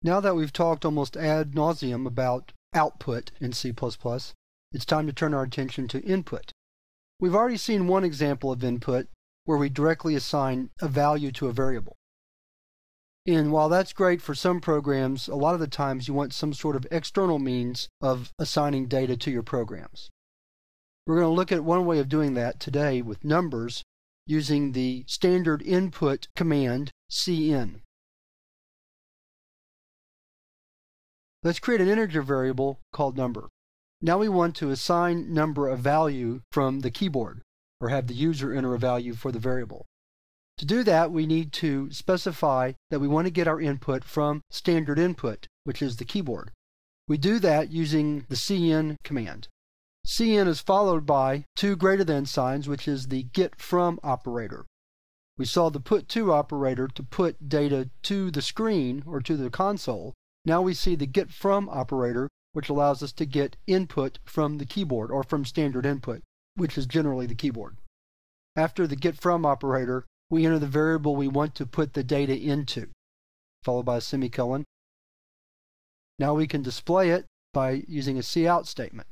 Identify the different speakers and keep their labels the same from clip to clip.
Speaker 1: Now that we've talked almost ad nauseum about output in C++, it's time to turn our attention to input. We've already seen one example of input where we directly assign a value to a variable. And while that's great for some programs, a lot of the times you want some sort of external means of assigning data to your programs. We're going to look at one way of doing that today with numbers using the standard input command cin. Let's create an integer variable called number. Now we want to assign number a value from the keyboard, or have the user enter a value for the variable. To do that, we need to specify that we want to get our input from standard input, which is the keyboard. We do that using the cin command. Cin is followed by two greater than signs, which is the get from operator. We saw the put to operator to put data to the screen or to the console. Now we see the get from operator, which allows us to get input from the keyboard or from standard input, which is generally the keyboard. After the get from operator, we enter the variable we want to put the data into, followed by a semicolon. Now we can display it by using a cout statement.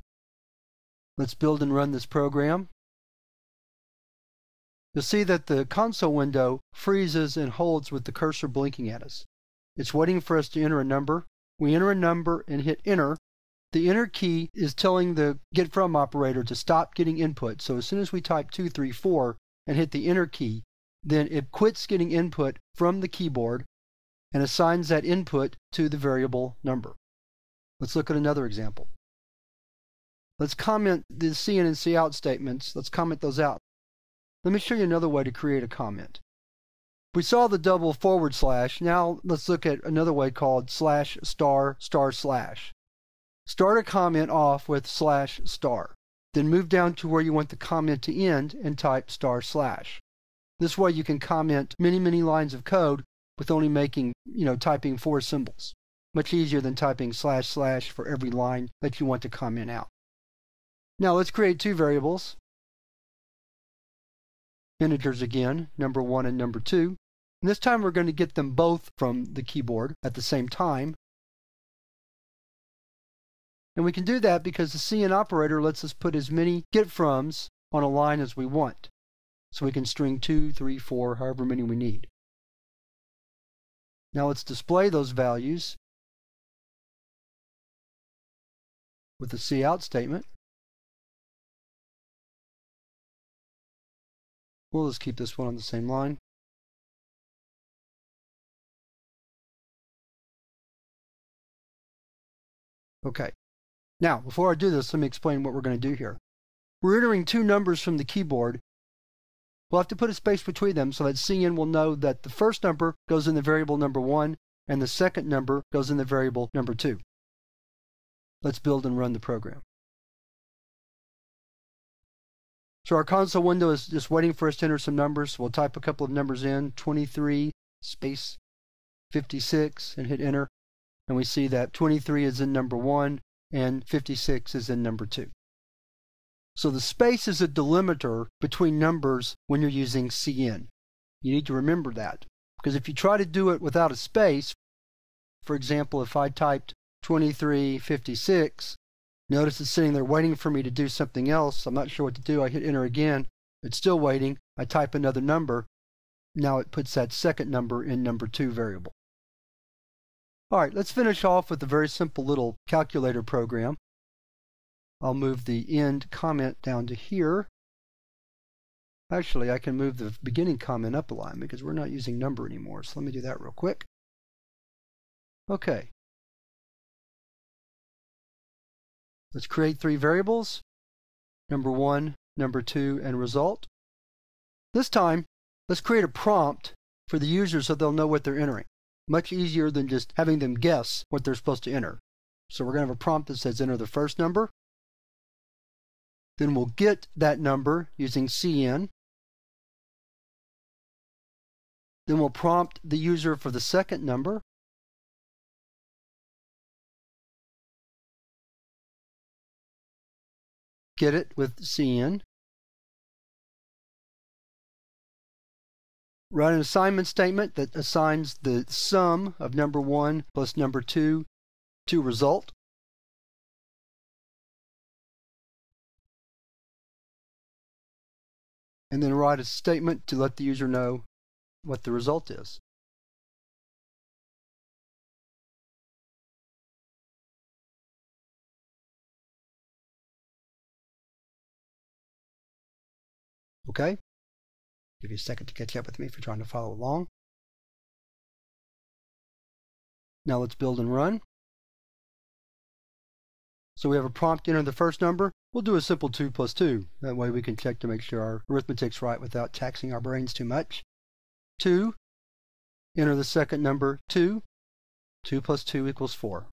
Speaker 1: Let's build and run this program. You'll see that the console window freezes and holds with the cursor blinking at us. It's waiting for us to enter a number. We enter a number and hit enter. The enter key is telling the get from operator to stop getting input. So as soon as we type 234 and hit the enter key, then it quits getting input from the keyboard and assigns that input to the variable number. Let's look at another example. Let's comment the cin and cout statements. Let's comment those out. Let me show you another way to create a comment. We saw the double forward slash. Now let's look at another way called slash star star slash. Start a comment off with slash star. Then move down to where you want the comment to end and type star slash. This way you can comment many lines of code with only typing 4 symbols. Much easier than typing slash slash for every line that you want to comment out. Now let's create two variables. Integers again, number 1 and number 2. And this time we're going to get them both from the keyboard at the same time. And we can do that because the cin operator lets us put as many get-froms on a line as we want. So we can string 2, 3, 4, however many we need. Now let's display those values with the cout statement. We'll just keep this one on the same line. Okay. Now, before I do this, let me explain what we're going to do here. We're entering two numbers from the keyboard. We'll have to put a space between them so that cin will know that the first number goes in the variable number 1 and the second number goes in the variable number 2. Let's build and run the program. So our console window is just waiting for us to enter some numbers. We'll type a couple of numbers in, 23 space 56, and hit enter. And we see that 23 is in number 1 and 56 is in number 2. So the space is a delimiter between numbers when you're using cin. You need to remember that, because if you try to do it without a space, for example, if I typed 2356, notice it's sitting there waiting for me to do something else. I'm not sure what to do. I hit enter again. It's still waiting. I type another number. Now it puts that second number in number 2 variable. All right, let's finish off with a very simple little calculator program. I'll move the end comment down to here. Actually, I can move the beginning comment up a line because we're not using number anymore. So let me do that real quick. Okay. Let's create 3 variables, number 1, number 2, and result. This time, let's create a prompt for the user so they'll know what they're entering. Much easier than just having them guess what they're supposed to enter. So we're going to have a prompt that says enter the first number. Then we'll get that number using cin. Then we'll prompt the user for the second number. Get it with cin. Write an assignment statement that assigns the sum of number 1 plus number 2 to result. And then write a statement to let the user know what the result is. Okay? Give you a second to catch up with me if you're trying to follow along. Now let's build and run. So we have a prompt to enter the first number. We'll do a simple 2 plus 2. That way we can check to make sure our arithmetic's right without taxing our brains too much. 2. Enter the second number, 2. 2 plus 2 equals 4.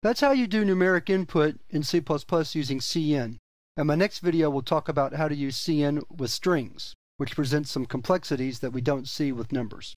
Speaker 1: That's how you do numeric input in C++ using CN. In my next video, we'll talk about how to use CN with strings, which presents some complexities that we don't see with numbers.